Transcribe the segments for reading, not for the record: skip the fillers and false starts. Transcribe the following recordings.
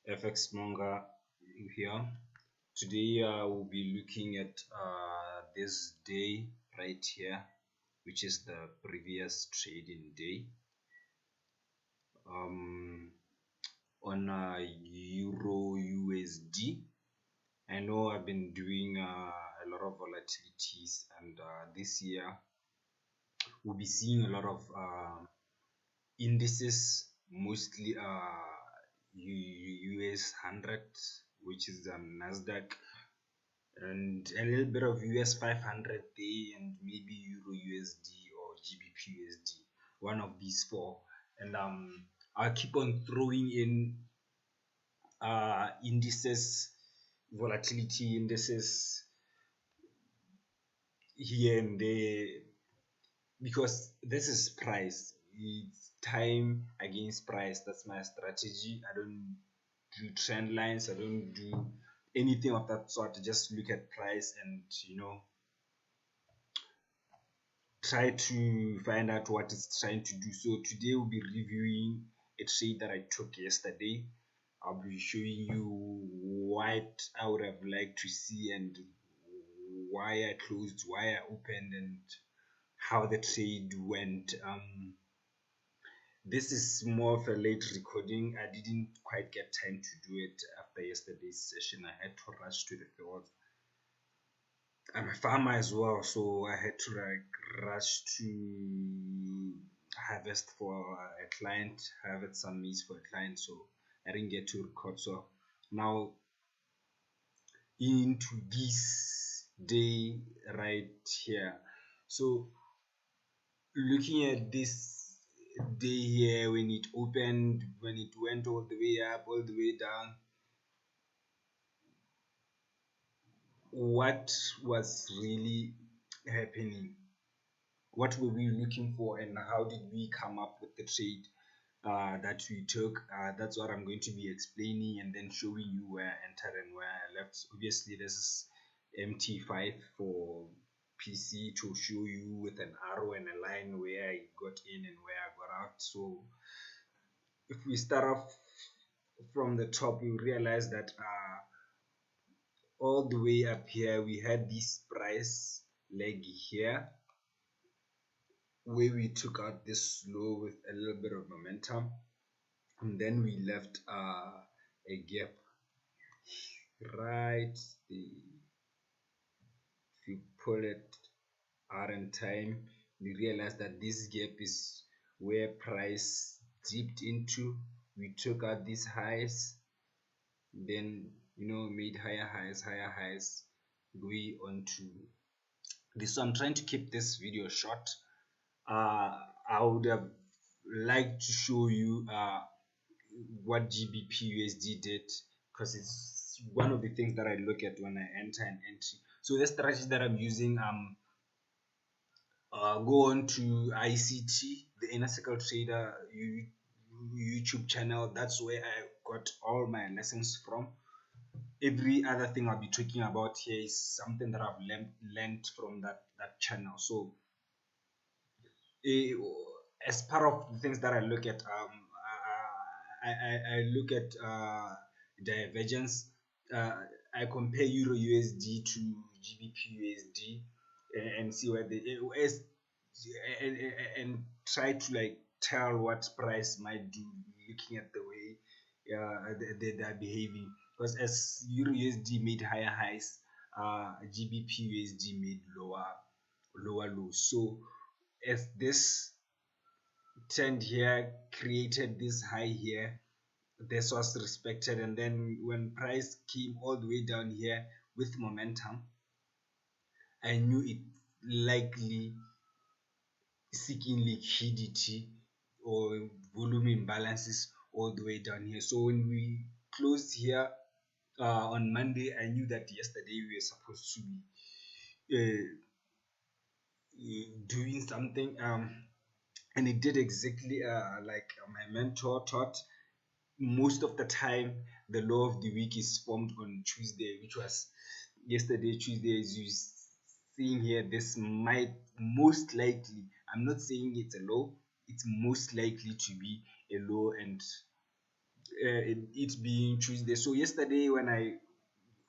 FX Manga here. Today we'll be looking at this day right here, which is the previous trading day on Euro USD. I know I've been doing a lot of volatilities, and this year we'll be seeing a lot of indices, mostly US 100, which is Nasdaq, and a little bit of US 500 there, and maybe Euro USD or GBP USD, one of these four. And I'll keep on throwing in indices, volatility indices here and there, because this is price. It's time against price. That's my strategy. I don't do trend lines. I don't do anything of that sort. I just look at price and try to find out what it's trying to do. So today we'll be reviewing a trade that I took yesterday. I'll be showing you what I would have liked to see and why I closed, why I opened, and how the trade went. This is more of a late recording. I didn't quite get time to do it after yesterday's session. I had to rush to the field. I'm a farmer as well, so I had to rush to harvest for a client, harvest some meat for a client, so I didn't get to record. So now into this day right here. So looking at this day here, when it opened, when it went all the way up, all the way down, what was really happening? What were we looking for, and how did we come up with the trade that we took? That's what I'm going to be explaining, and then showing you where I entered and where I left. Obviously this is MT5 for PC to show you with an arrow and a line where I got in and where I got out. So if we start off from the top, you realize that all the way up here we had this price leg here, where we took out this low with a little bit of momentum, and then we left a gap right there. If you pull it out in time, we realize that this gap is where price dipped into. We took out these highs, then made higher highs going on to this. So I'm trying to keep this video short. I would have liked to show you what GBP USD did, because it's one of the things that I look at when I enter an entry. So the strategy that I'm using, go on to ICT, the Inner Circle Trader YouTube channel. That's where I got all my lessons from. Every other thing I'll be talking about here is something that I've learned from that channel. So as part of the things that I look at, I look at divergence. I compare Euro USD to GBP USD and see where they and try to tell what price might do, looking at the way they are behaving. Because as Euro USD made higher highs, GBP USD made lower lows. So as this trend here created this high here, this was respected, and then when price came all the way down here with momentum, I knew it likely seeking liquidity or volume imbalances all the way down here. So when we closed here on Monday, I knew that yesterday we were supposed to be doing something, and it did exactly like my mentor taught. Most of the time the low of the week is formed on Tuesday, which was yesterday, Tuesday. As you seeing here, this might most likely, I'm not saying it's a low, it's most likely to be a low, and it being Tuesday. So yesterday when I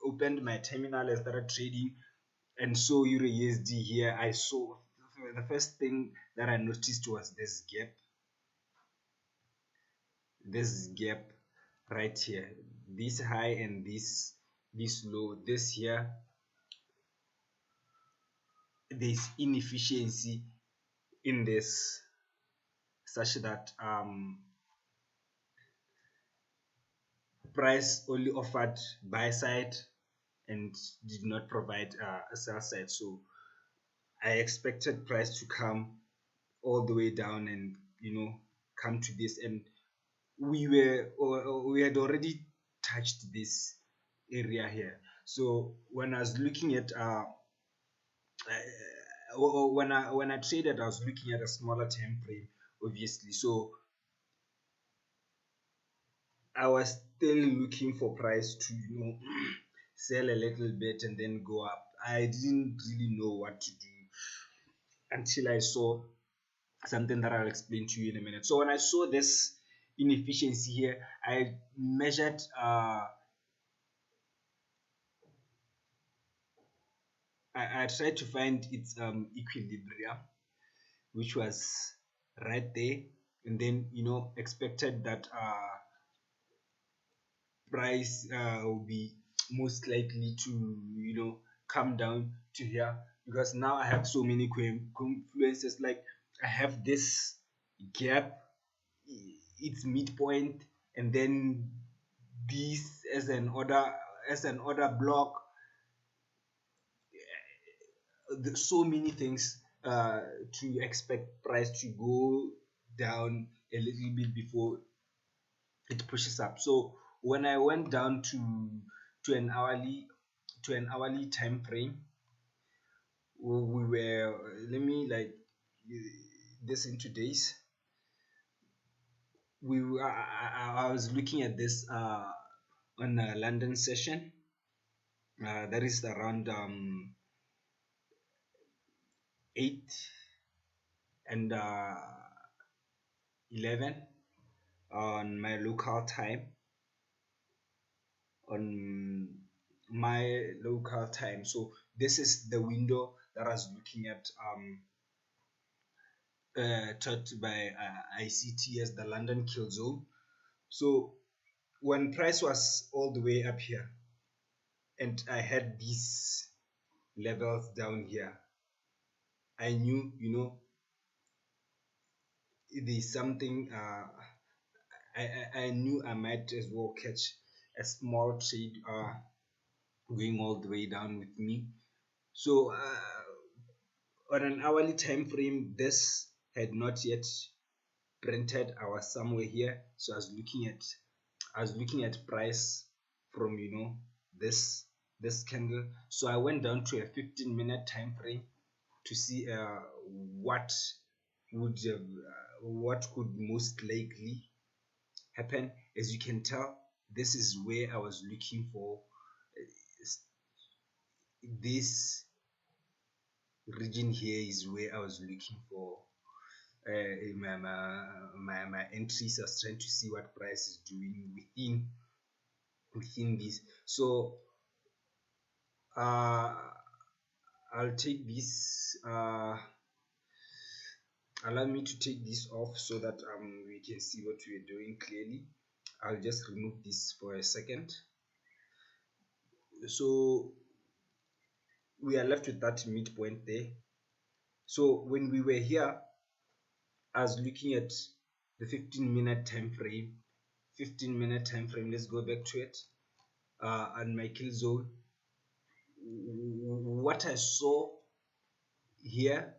opened my terminal and started trading and saw Euro USD here, I saw the first thing that I noticed was this gap right here, this high and this low. This here, there's inefficiency in this, such that price only offered buy side and did not provide a sell side. So I expected price to come all the way down and come to this, and we had already touched this area here. So when I was looking at when I traded, I was looking at a smaller time frame, obviously. So I was still looking for price to sell a little bit and then go up. I didn't really know what to do until I saw something that I'll explain to you in a minute. So when I saw this inefficiency here, I measured I tried to find its equilibrium, which was right there, and then expected that price will be most likely to come down to here, because now I have so many confluences. Like, I have this gap, its midpoint, and then this as an order block. So many things to expect price to go down a little bit before it pushes up. So when I went down to an hourly time frame, we were, let me like this into days. I was looking at this on a London session, that is around 8 and 11 on my local time, so this is the window that I was looking at, taught by ICT as the London kill zone. So when price was all the way up here and I had these levels down here, I knew there's something. I knew I might as well catch a small trade going all the way down with me. So on an hourly time frame, this had not yet printed. I was somewhere here, so I was looking at price from this candle. So I went down to a 15-minute time frame to see what what could most likely happen. As you can tell, this is where I was looking for. This region here is where I was looking for my entries. I was trying to see what price is doing within this. So I'll take this. Allow me to take this off so that we can see what we're doing clearly. I'll just remove this for a second. So we are left with that midpoint there. So when we were here, I was looking at the 15-minute time frame. 15-minute time frame. Let's go back to it. And my kill zone. What I saw here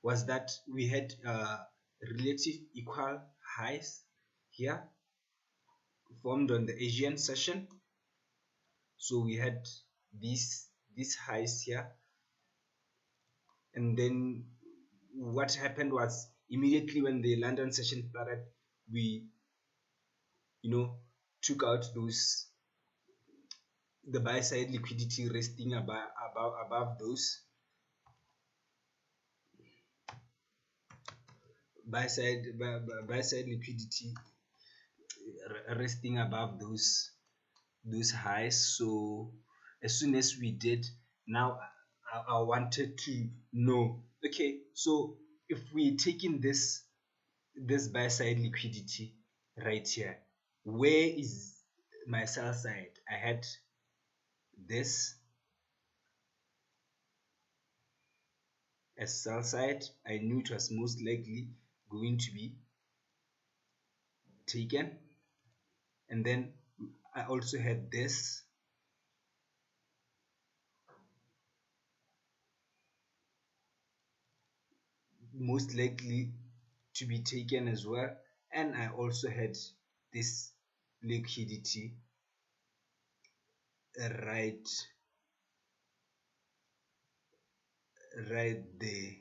was that we had relative equal highs here formed on the Asian session. So we had these highs here, and then what happened was, immediately when the London session started, we took out the buy side liquidity resting above those buy side liquidity resting above those highs. So as soon as we did, now I wanted to know, okay, so if we take in this buy side liquidity right here, where is my sell side? I had this as sell side. I knew it was most likely going to be taken, and then I also had this most likely to be taken as well, and I also had this liquidity right right there,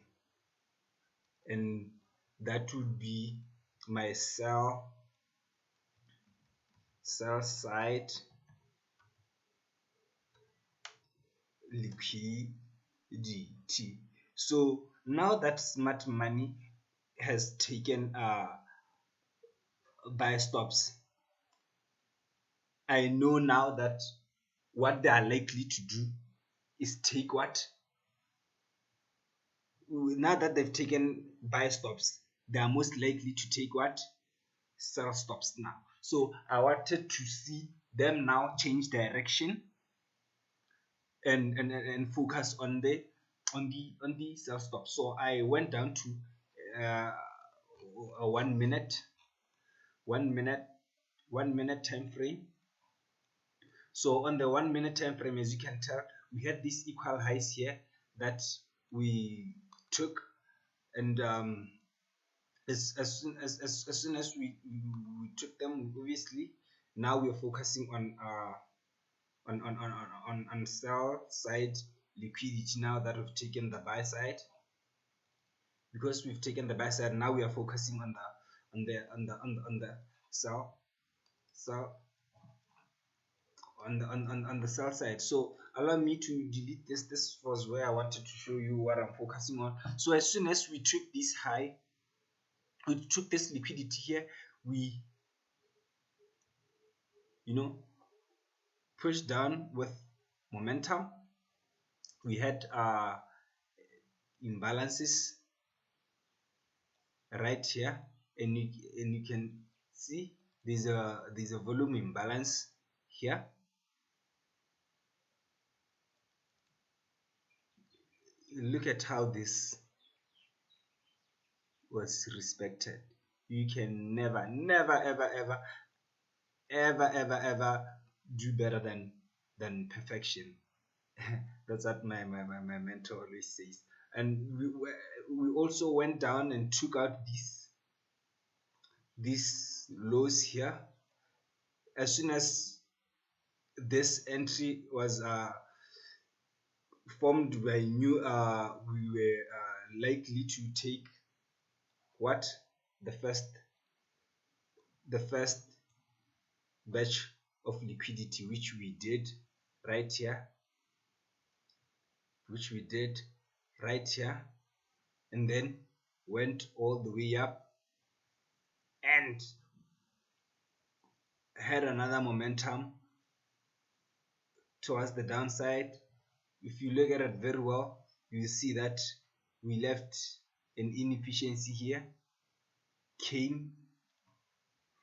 and that would be my sell side liquidity. So now that smart money has taken buy stops, I know now that what they are likely to do is take what, now that they've taken buy stops, they are most likely to take what, sell stops now. So I wanted to see them now change direction and focus on the sell stop. So I went down to a 1 minute, 1 minute, 1 minute time frame. So on the 1 minute time frame, as you can tell, we had these equal highs here that we took, and as soon as we took them, obviously now we're focusing on sell side liquidity. Now that we've taken the buy side, because we've taken the buy side, now we are focusing on the sell on the sell side. So allow me to delete this. This was where I wanted to show you what I'm focusing on. So as soon as we took this high, we took this liquidity here, we pushed down with momentum. We had imbalances right here, and you can see there's a volume imbalance here. Look at how this was respected. You can never ever do better than perfection. That's what my mentor always says. And we also went down and took out these lows here. As soon as this entry was formed, I knew we were likely to take what, the first batch of liquidity, which we did right here, and then went all the way up and had another momentum towards the downside. If you look at it very well, you see that we left an inefficiency here, came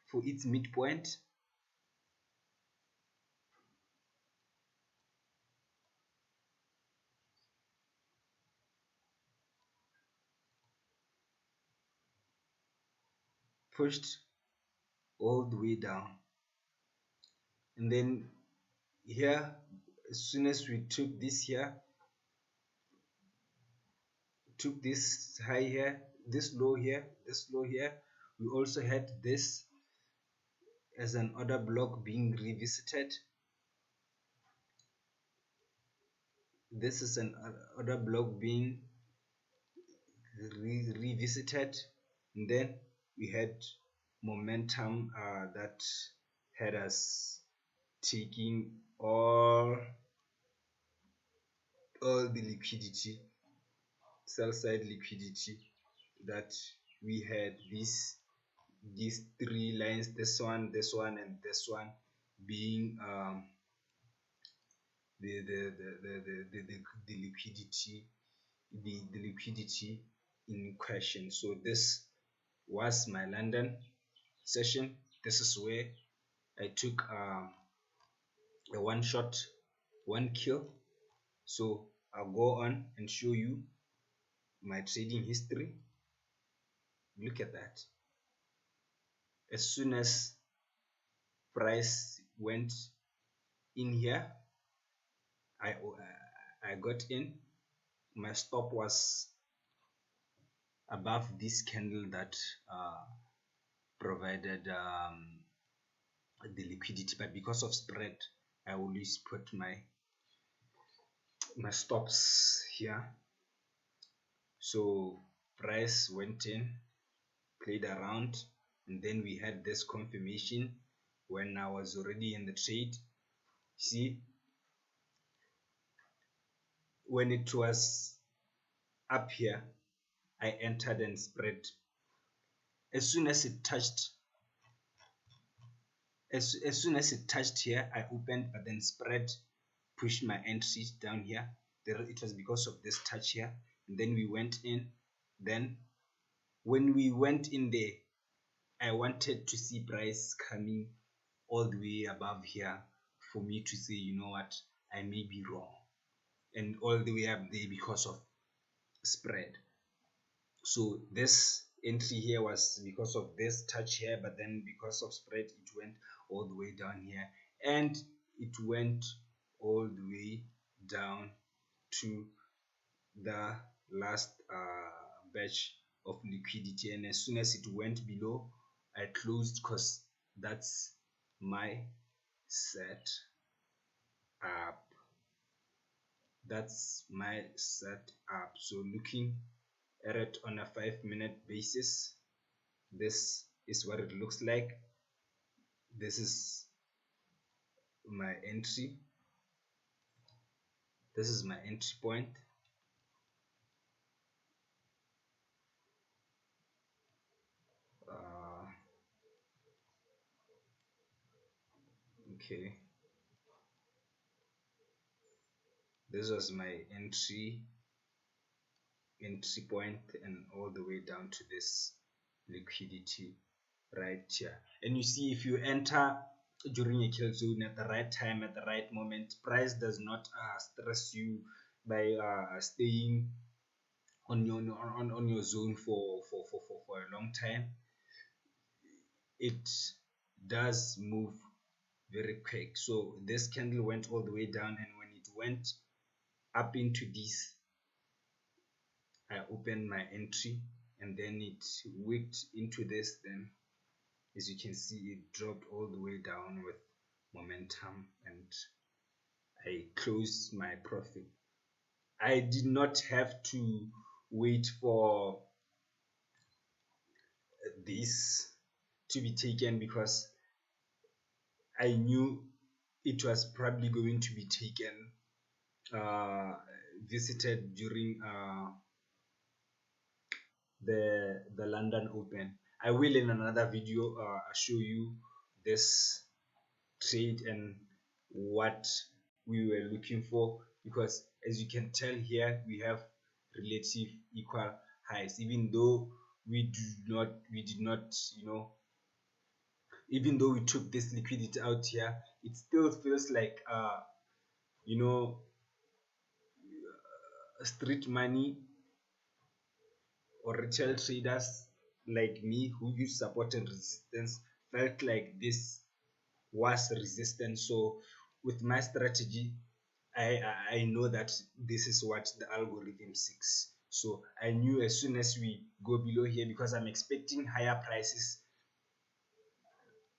for its midpoint, pushed all the way down, and then here, as soon as we took this here, took this high here, this low here, we also had this as an order block being revisited. This is an order block being revisited, and then we had momentum that had us taking all the liquidity, sell side liquidity that we had, this these three lines, this one, and this one, being the liquidity, the liquidity in question. So this was my London session. This is where I took a one shot, one kill. So I'll go on and show you my trading history. Look at that. As soon as price went in here, I got in. My stop was above this candle that provided the liquidity, but because of spread, I always put my stops here. So price went in, played around, and then we had this confirmation when I was already in the trade. See, when it was up here, I entered and spread. As soon as it touched, as soon as it touched here, I opened, but then spread pushed my entries down here. It was because of this touch here, and then we went in. Then when we went in there, I wanted to see price coming all the way above here for me to say, you know what, I may be wrong, and all the way up there because of spread. So this entry here was because of this touch here, but then because of spread, it went all the way down here, and it went all the way down to the last batch of liquidity. And as soon as it went below, I closed, because that's my set up. That's my setup. So looking at it on a 5-minute basis, this is what it looks like. This is my entry. This is my entry point. Okay, this was my entry point, and all the way down to this liquidity right here. And you see, if you enter during a kill zone at the right time, at the right moment, price does not stress you by staying on your zone for a long time. It does move very quick. So this candle went all the way down, and when it went up into this, I opened my entry, and then it wicked into this. Then as you can see, it dropped all the way down with momentum, and I closed my profit. I did not have to wait for this to be taken, because I knew it was probably going to be taken, visited during the London Open. I will in another video show you this trade and what we were looking for, because as you can tell here, we have relative equal highs, even though we did not, even though we took this liquidity out here, it still feels like you know street money or retail traders like me who use support and resistance felt like this was resistance. So with my strategy, I know that this is what the algorithm seeks. So I knew as soon as we go below here, because I'm expecting higher prices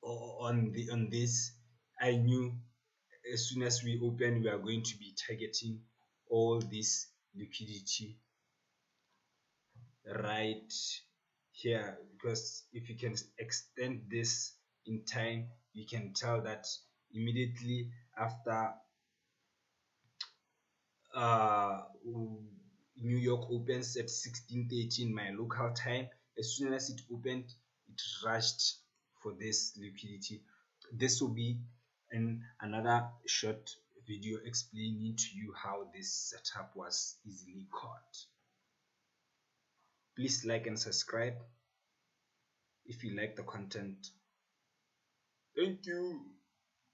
on this, I knew as soon as we open, we are going to be targeting all this liquidity right here, because if you can extend this in time, you can tell that immediately after New York opens at 16:13 my local time, as soon as it opened, it rushed for this liquidity. This will be another short video explaining to you how this setup was easily caught. Please like and subscribe if you like the content. Thank you.